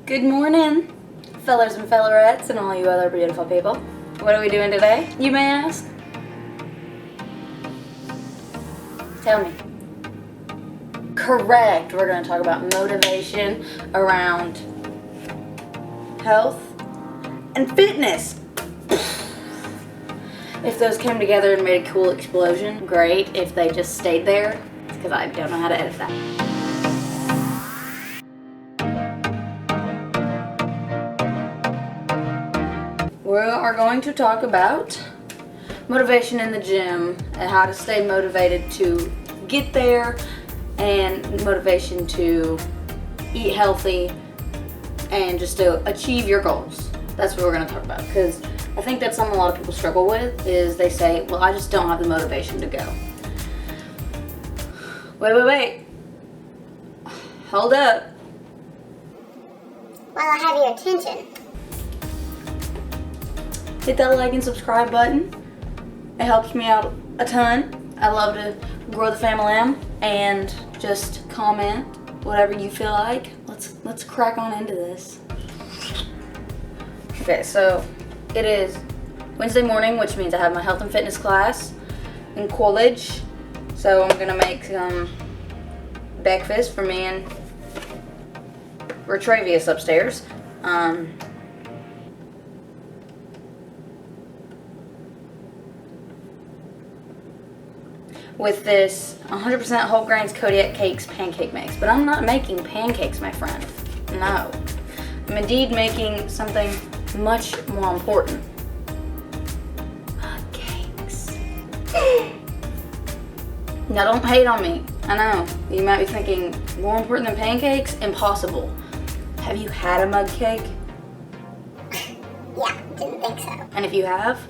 Good morning, fellers and fellerettes and all you other beautiful people. What are we doing today, you may ask? Tell me. Correct, we're going to talk about motivation around health and fitness. If those came together and made a cool explosion, great. If they just stayed there, it's because I don't know how to edit that. We are going to talk about motivation in the gym and how to stay motivated to get there and motivation to eat healthy and just to achieve your goals. That's what we're going to talk about, because I think that's something a lot of people struggle with, is they say, well, I just don't have the motivation to go. Wait. Hold up. Well, I have your attention. Hit that like and subscribe button. It helps me out a ton. I love to grow the family and just comment whatever you feel like. Let's crack on into this. Okay, so it is Wednesday morning, which means I have my health and fitness class in college. So I'm gonna make some breakfast for me and Retravius upstairs. With this 100% whole grains Kodiak Cakes pancake mix. But I'm not making pancakes, my friend. No. I'm indeed making something much more important. Cakes. Now don't hate on me. I know. You might be thinking, more important than pancakes? Impossible. Have you had a mug cake? Yeah, didn't think so. And if you have,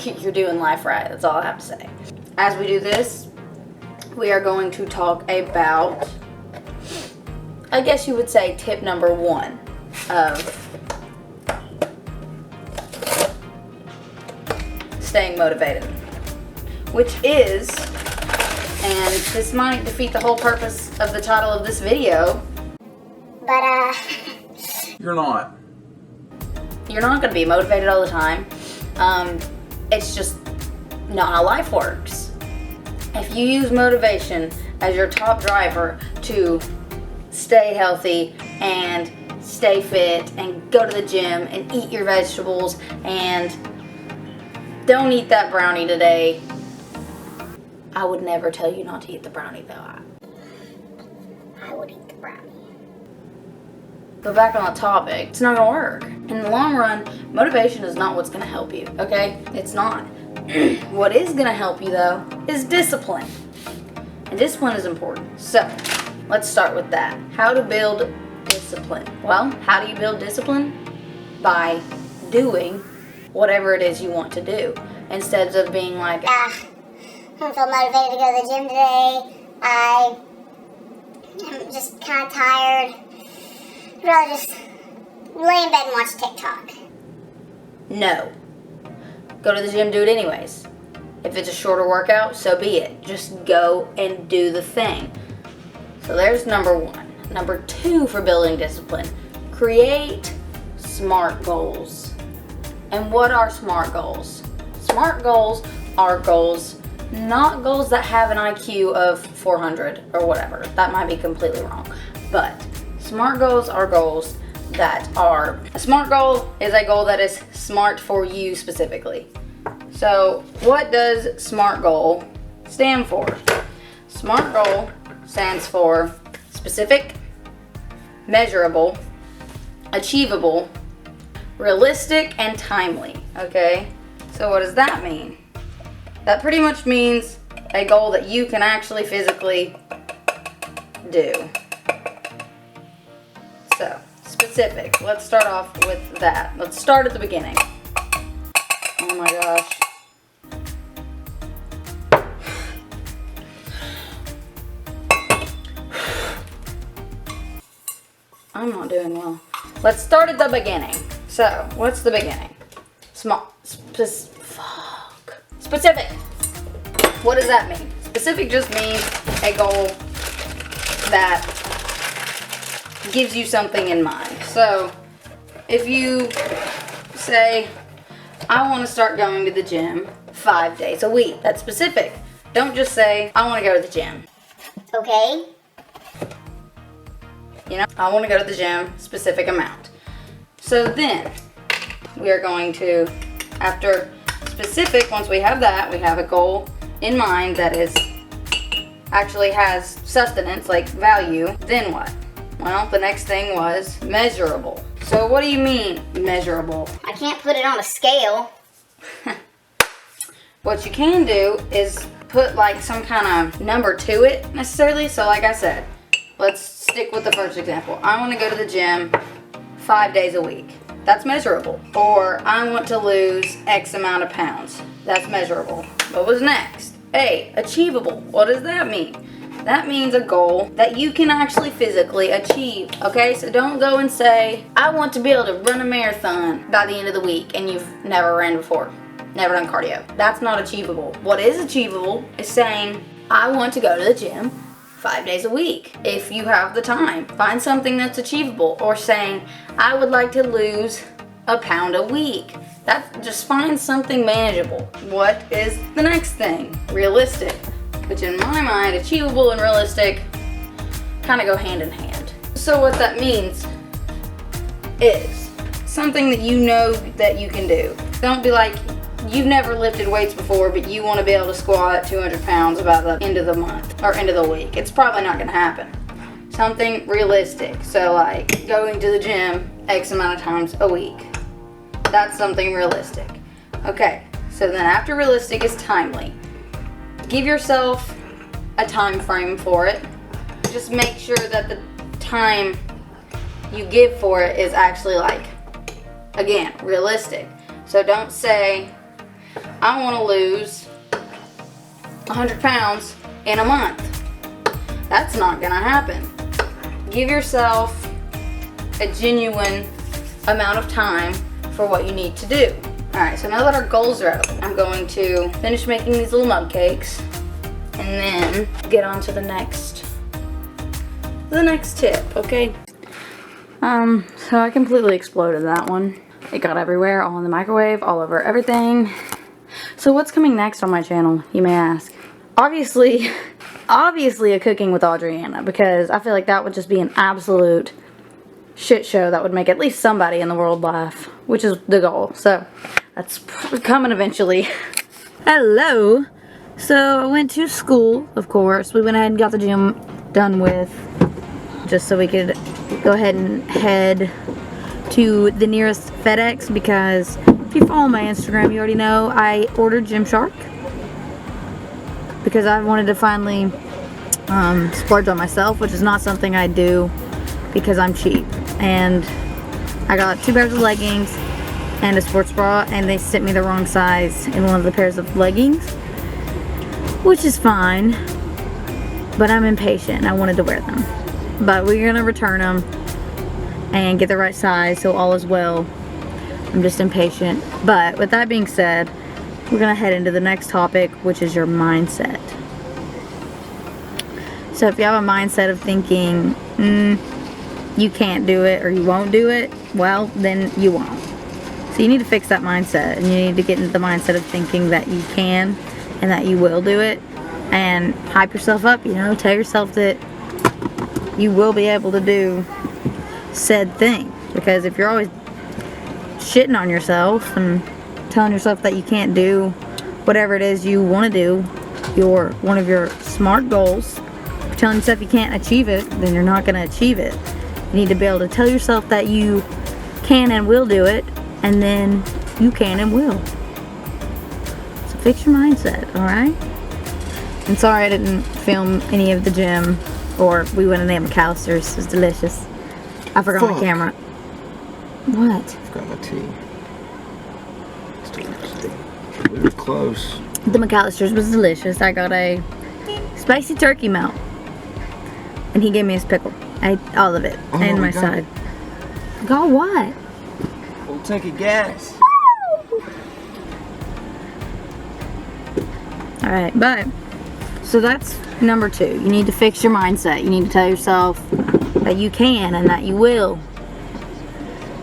you're doing life right. That's all I have to say. As we do this, we are going to talk about, I guess you would say, tip number 1 of staying motivated, which is, and this might defeat the whole purpose of the title of this video, but You're not going to be motivated all the time. It's just not how life works. If you use motivation as your top driver to stay healthy and stay fit and go to the gym and eat your vegetables and don't eat that brownie today, I would never tell you not to eat the brownie though. I would eat the brownie. But back on the topic, it's not gonna work. In the long run, motivation is not what's gonna help you, okay? It's not. What is gonna help you though is discipline. And discipline is important. So, let's start with that. How to build discipline. Well, how do you build discipline? By doing whatever it is you want to do. Instead of being like, I don't feel motivated to go to the gym today. I'm just kind of tired. I'd rather just lay in bed and watch TikTok. no. Go to the gym, do it anyways. If it's a shorter workout, so be it. Just go and do the thing. So there's number 1. Number 2 for building discipline. Create SMART goals. And what are SMART goals? SMART goals are goals, not goals that have an IQ of 400 or whatever. That might be completely wrong. But SMART goals are goals that are, a SMART goal is a goal that is smart for you specifically. So what does SMART goal stand for? SMART goal stands for specific, measurable, achievable, realistic, and timely, okay? So what does that mean? That pretty much means a goal that you can actually physically do. So, specific. Let's start off with that. Let's start at the beginning. Oh my gosh. I'm not doing well. Let's start at the beginning. So, what's the beginning? Specific. What does that mean? Specific just means a goal that gives you something in mind. So if you say, I want to start going to the gym 5 days a week, that's specific. Don't just say, I want to go to the gym. Okay. You know, I want to go to the gym, specific amount. So then we are going to, after specific, once we have that, we have a goal in mind that is actually has sustenance, like value. Then what? Well, the next thing was measurable. So what do you mean measurable? I can't put it on a scale. What you can do is put like some kind of number to it necessarily. So like I said, let's stick with the first example. I want to go to the gym 5 days a week. That's measurable. Or I want to lose X amount of pounds. That's measurable. What was next? A, achievable. What does that mean? That means a goal that you can actually physically achieve. Okay, so don't go and say, I want to be able to run a marathon by the end of the week, and you've never ran before. Never done cardio. That's not achievable. What is achievable is saying, I want to go to the gym 5 days a week. If you have the time, find something that's achievable. Or saying, I would like to lose a pound a week. Just find something manageable. What is the next thing? Realistic. Which in my mind, achievable and realistic kind of go hand in hand. So what that means is something that you know that you can do. Don't be like, you've never lifted weights before, but you want to be able to squat 200 pounds by the end of the month or end of the week. It's probably not going to happen. Something realistic. So like going to the gym X amount of times a week. That's something realistic. Okay, so then after realistic is timely. Give yourself a time frame for it. Just make sure that the time you give for it is actually like, again, realistic. So don't say, I want to lose 100 pounds in a month. That's not going to happen. Give yourself a genuine amount of time for what you need to do. Alright, so now that our goals are out, I'm going to finish making these little mug cakes and then get on to the next tip, okay? So I completely exploded that one. It got everywhere, all in the microwave, all over everything. So what's coming next on my channel, you may ask? Obviously a cooking with Audriana, because I feel like that would just be an absolute shit show that would make at least somebody in the world laugh, which is the goal. So that's coming eventually. Hello. So I went to school, of course. We went ahead and got the gym done with, just so we could go ahead and head to the nearest FedEx, because if you follow my Instagram, you already know I ordered Gymshark because I wanted to finally splurge on myself, which is not something I do because I'm cheap. And I got 2 pairs of leggings and a sports bra, and they sent me the wrong size in one of the pairs of leggings, which is fine, but I'm impatient. I wanted to wear them, but we're gonna return them and get the right size, so all is well. I'm just impatient. But with that being said, we're gonna head into the next topic, which is your mindset. So if you have a mindset of thinking you can't do it or you won't do it, well, then you won't. So you need to fix that mindset, and you need to get into the mindset of thinking that you can and that you will do it, and hype yourself up, you know, tell yourself that you will be able to do said thing. Because if you're always shitting on yourself and telling yourself that you can't do whatever it is you want to do, one of your smart goals, telling yourself you can't achieve it, then you're not going to achieve it. You need to be able to tell yourself that you can and will do it, and then you can and will. So fix your mindset, alright? And sorry I didn't film any of the gym, or we went in the McAllister's. It was delicious. I forgot my camera. What? I forgot my tea. We were close. The McAllister's was delicious. I got a spicy turkey melt, and he gave me his pickle. I ate all of it, and my side. Got what? We'll take a guess. Alright, but so that's number 2. You need to fix your mindset. You need to tell yourself that you can and that you will,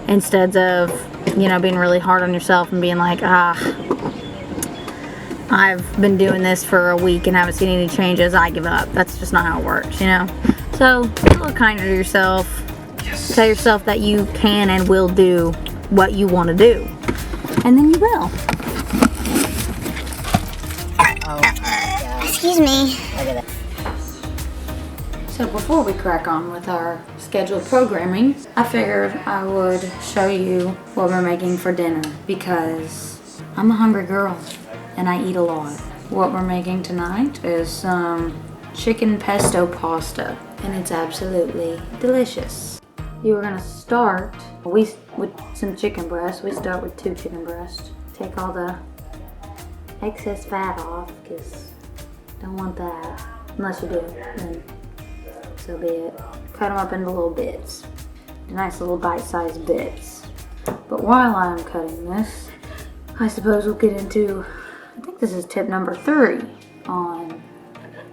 instead of, you know, being really hard on yourself and being like, I've been doing this for a week and haven't seen any changes, I give up. That's just not how it works, you know? So, be a little kinder to yourself. Yes. Tell yourself that you can and will do what you want to do. And then you will. Excuse me. So before we crack on with our scheduled programming, I figured I would show you what we're making for dinner because I'm a hungry girl and I eat a lot. What we're making tonight is some chicken pesto pasta and it's absolutely delicious. You are gonna start with some chicken breast. We start with 2 chicken breasts. Take all the excess fat off because don't want that. Unless you do, then so be it. Cut them up into little bits. Nice little bite-sized bits. But while I'm cutting this, I suppose we'll get into, I think this is tip number 3 on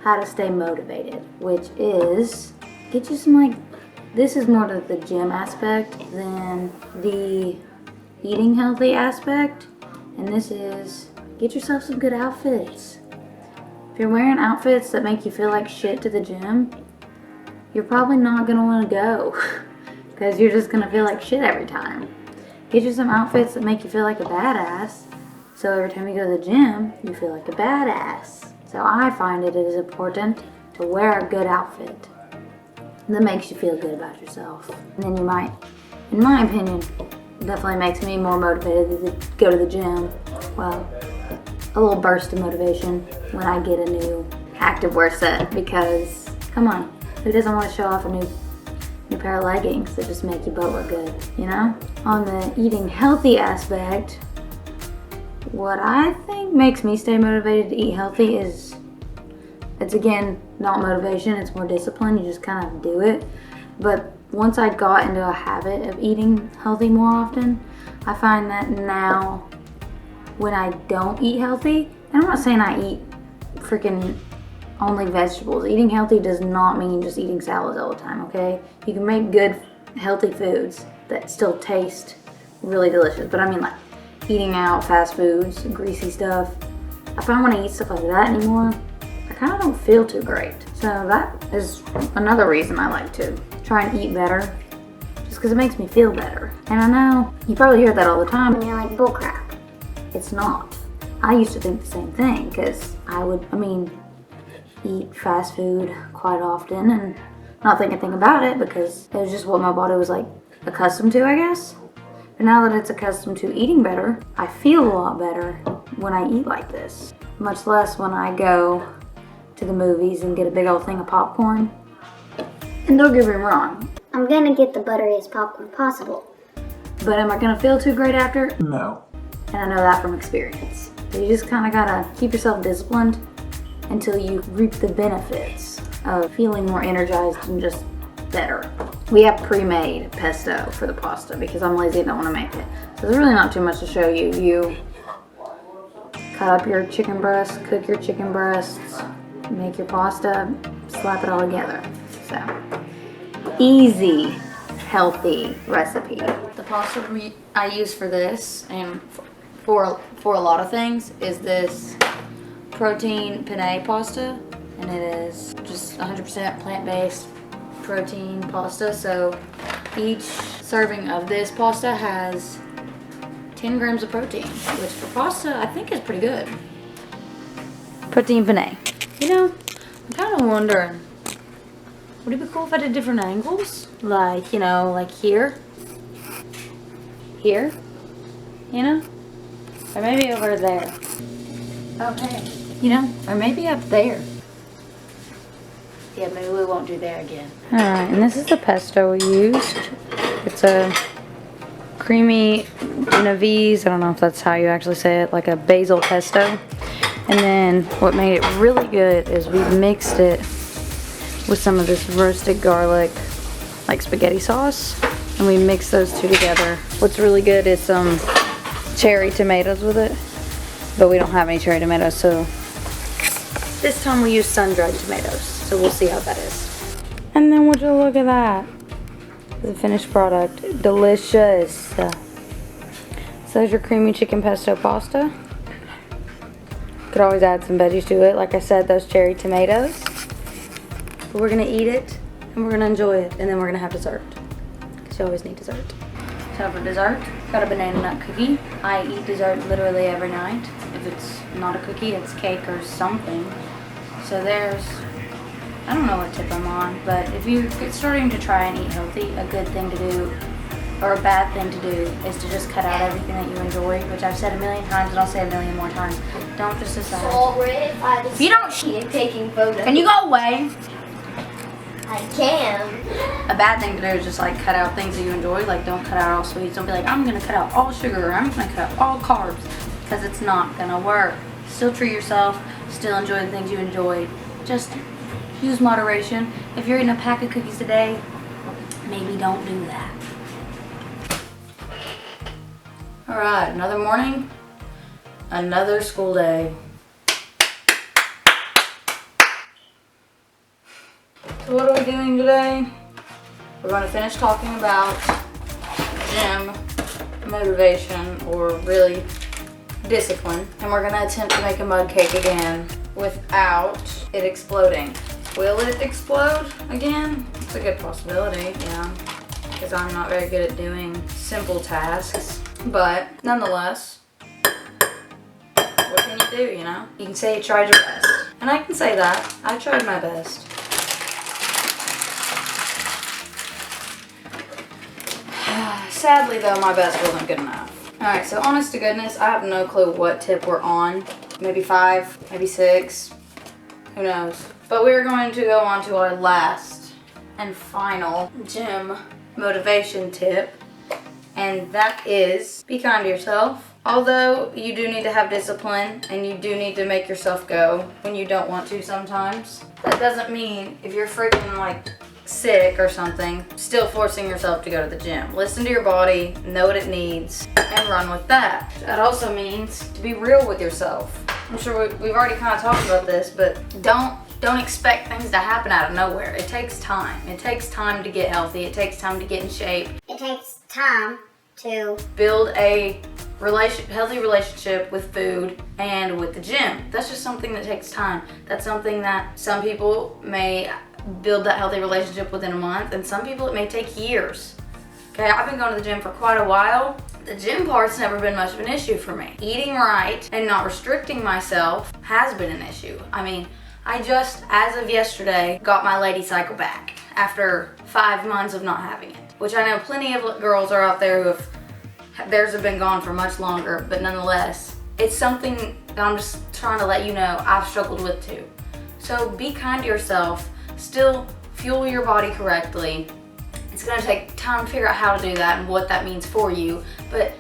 how to stay motivated, which is get you some, like, this is more to the gym aspect than the eating healthy aspect. And this is get yourself some good outfits. If you're wearing outfits that make you feel like shit to the gym, you're probably not gonna wanna go because you're just gonna feel like shit every time. Get you some outfits that make you feel like a badass, so every time you go to the gym, you feel like a badass. So I find it is important to wear a good outfit that makes you feel good about yourself. And then you might, in my opinion, definitely makes me more motivated to go to the gym. Well, a little burst of motivation when I get a new activewear set because, come on, who doesn't want to show off a new pair of leggings that just make your butt look good, you know? On the eating healthy aspect, what I think makes me stay motivated to eat healthy is, it's again, not motivation, it's more discipline. You just kind of do it. But once I got into a habit of eating healthy more often, I find that now when I don't eat healthy, and I'm not saying I eat freaking only vegetables. Eating healthy does not mean just eating salads all the time, okay? You can make good, healthy foods that still taste really delicious. But I mean, like, eating out, fast foods, greasy stuff. I find when I eat stuff like that anymore, I kind of don't feel too great. So that is another reason I like to try and eat better, just because it makes me feel better. And I know you probably hear that all the time. And you're like, bullcrap. It's not. I used to think the same thing because I would, eat fast food quite often and not think anything about it because it was just what my body was like accustomed to, I guess. But now that it's accustomed to eating better, I feel a lot better when I eat like this. Much less when I go to the movies and get a big old thing of popcorn. And don't get me wrong, I'm gonna get the butteriest popcorn possible. but am I gonna feel too great after? No. And I know that from experience. So you just kind of gotta keep yourself disciplined until you reap the benefits of feeling more energized and just better. We have pre-made pesto for the pasta because I'm lazy and don't want to make it. So there's really not too much to show you. You cut up your chicken breasts, cook your chicken breasts, make your pasta, slap it all together. So, easy, healthy recipe. The pasta I use for this and for a lot of things is this protein penne pasta, and it is just 100% plant-based protein pasta. So each serving of this pasta has 10 grams of protein, which for pasta I think is pretty good. Protein penne. You know, I'm kind of wondering, would it be cool if I did different angles? Like, you know, like here, you know? Or maybe over there. Okay. You know, or maybe up there. Yeah, maybe we won't do there again. Alright, and this is the pesto we used. It's a creamy Genovese, I don't know if that's how you actually say it, like a basil pesto. And then what made it really good is we mixed it with some of this roasted garlic, like spaghetti sauce. And we mixed those two together. What's really good is some cherry tomatoes with it. But we don't have any cherry tomatoes, so this time we use sun-dried tomatoes. So we'll see how that is. And And then would you look at that? The finished product. Delicious. So there's your creamy chicken pesto pasta. Could always add some veggies to it. Like I said, those cherry tomatoes. But we're gonna eat it and we're gonna enjoy it, and then we're gonna have dessert. Because you always need dessert. So for dessert, got a banana nut cookie. I eat dessert literally every night. If it's not a cookie, it's cake or something. So there's, I don't know what tip I'm on, but if you're starting to try and eat healthy, a good thing to do, or a bad thing to do, is to just cut out everything that you enjoy, which I've said a million times and I'll say a million more times. Don't just decide. If you don't taking photos. can you go away? I can. A bad thing to do is just like cut out things that you enjoy. Like don't cut out all sweets. Don't be like, I'm gonna cut out all sugar, or I'm gonna cut out all carbs, because it's not gonna work. Still treat yourself, still enjoy the things you enjoy. Just use moderation. If you're eating a pack of cookies today, maybe don't do that. All right, another morning, another school day. So what are we doing today? We're going to finish talking about gym motivation, or really discipline. And we're going to attempt to make a mug cake again without it exploding. Will it explode again? It's a good possibility, yeah. Because I'm not very good at doing simple tasks. But nonetheless, what can you do, you know? You can say you tried your best. And I can say that. I tried my best. Sadly though, my best wasn't good enough. Alright, so honest to goodness, I have no clue what tip we're on. Maybe 5, maybe 6, who knows. But we're going to go on to our last and final gym motivation tip. And that is, be kind to yourself. Although you do need to have discipline and you do need to make yourself go when you don't want to sometimes, that doesn't mean if you're freaking like sick or something, still forcing yourself to go to the gym. Listen to your body, know what it needs, and run with that. That also means to be real with yourself. I'm sure we've already kind of talked about this, but don't expect things to happen out of nowhere. It takes time. It takes time to get healthy. It takes time to get in shape. It takes time to build a healthy relationship with food and with the gym. That's just something that takes time. That's something that some people may build that healthy relationship within a month, and some people it may take years. Okay, I've been going to the gym for quite a while. The gym part's never been much of an issue for me. Eating right and not restricting myself has been an issue. I mean, I just, as of yesterday, got my lady cycle back after 5 months of not having it. Which I know plenty of girls are out there who theirs have been gone for much longer, but nonetheless, it's something that I'm just trying to let you know I've struggled with too. So be kind to yourself, still fuel your body correctly. It's gonna take time to figure out how to do that and what that means for you, but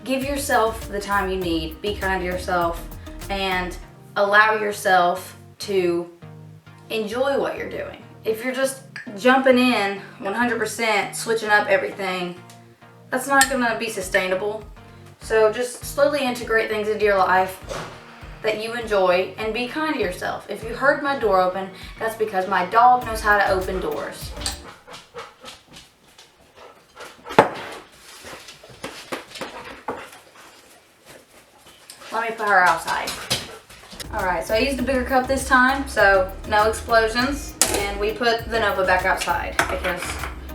give yourself the time you need, be kind to yourself, and allow yourself to enjoy what you're doing. If you're just jumping in 100%, switching up everything, that's not gonna be sustainable. So just slowly integrate things into your life that you enjoy and be kind to yourself. If you heard my door open, that's because my dog knows how to open doors. Let me put her outside. Alright, so I used a bigger cup this time, so no explosions. And we put the Nova back outside because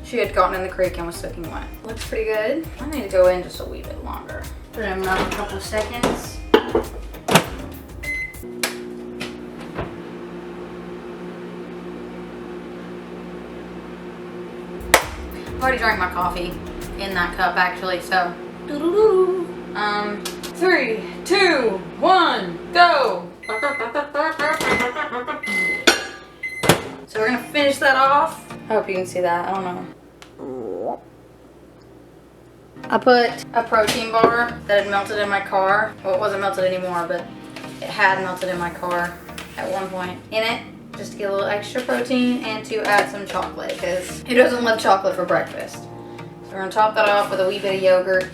she had gotten in the creek and was soaking wet. Looks pretty good. I need to go in just a wee bit longer. Put it in another couple of seconds. I've already drank my coffee in that cup actually, so. 3, 2, 1, go! So we're gonna finish that off. I hope you can see that, I don't know. I put a protein bar that had melted in my car. Well, it wasn't melted anymore, but it had melted in my car at one point in it, just to get a little extra protein and to add some chocolate, because who doesn't love chocolate for breakfast? So we're gonna top that off with a wee bit of yogurt.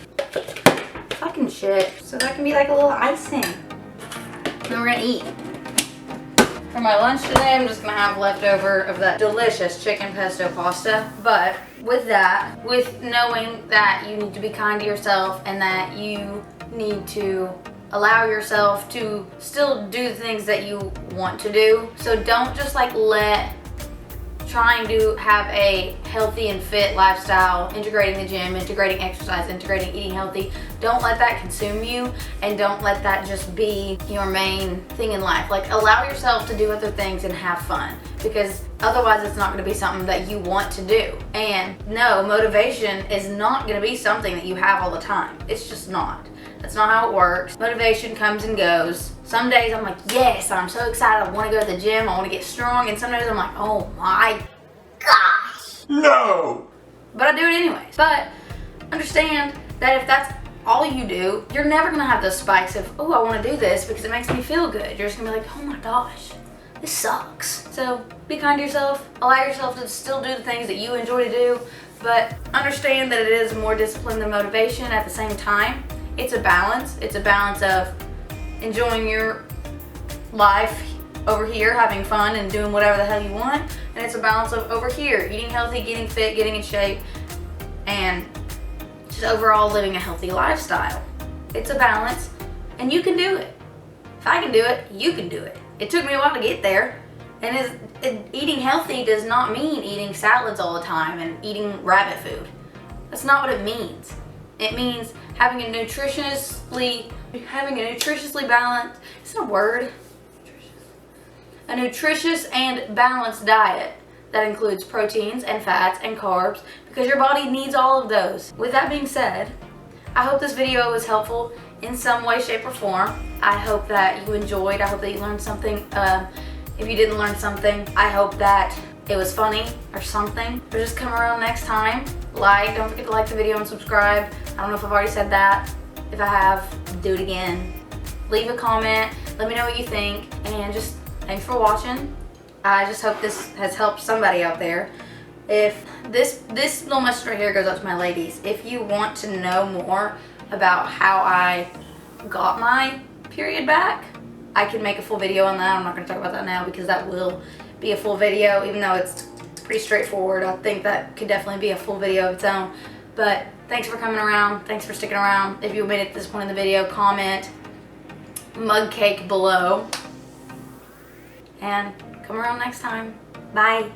Fucking shit. So that can be like a little icing. Then we're gonna eat. For my lunch today, I'm just gonna have leftover of that delicious chicken pesto pasta. But with that, with knowing that you need to be kind to yourself and that you need to allow yourself to still do the things that you want to do. So don't just like let trying to have a healthy and fit lifestyle, integrating the gym, integrating exercise, integrating eating healthy, don't let that consume you, and don't let that just be your main thing in life. Like, allow yourself to do other things and have fun, because otherwise it's not going to be something that you want to do. And no, motivation is not going to be something that you have all the time. It's just not. That's not how it works. Motivation comes and goes. Some days I'm like, yes, I'm so excited, I want to go to the gym, I want to get strong. And some days I'm like, oh my gosh. No! But I do it anyways. But understand that if that's all you do, you're never going to have those spikes of, oh, I want to do this because it makes me feel good. You're just going to be like, oh my gosh, this sucks. So be kind to yourself. Allow yourself to still do the things that you enjoy to do. But understand that it is more discipline than motivation at the same time. It's a balance. It's a balance of enjoying your life over here, having fun and doing whatever the hell you want. And it's a balance of over here, eating healthy, getting fit, getting in shape, and just overall living a healthy lifestyle. It's a balance, and you can do it. If I can do it, you can do it. It took me a while to get there. And eating healthy does not mean eating salads all the time and eating rabbit food. That's not what it means. It means having a nutritiously balanced, it's not a word, a nutritious and balanced diet that includes proteins and fats and carbs, because your body needs all of those. With that being said, I hope this video was helpful in some way, shape, or form. I hope that you enjoyed. I hope that you learned something. If you didn't learn something, I hope that it was funny or something. But just come around next time. Don't forget to like the video and subscribe. I don't know if I've already said that. If I have, do it again. Leave a comment. Let me know what you think. And just thanks for watching. I just hope this has helped somebody out there. If this little message right here goes out to my ladies. If you want to know more about how I got my period back, I can make a full video on that. I'm not going to talk about that now because that will be a full video, even though it's pretty straightforward. I think that could definitely be a full video of its own. But thanks for coming around. Thanks for sticking around. If you made it to this point in the video, comment mug cake below. And come around next time. Bye.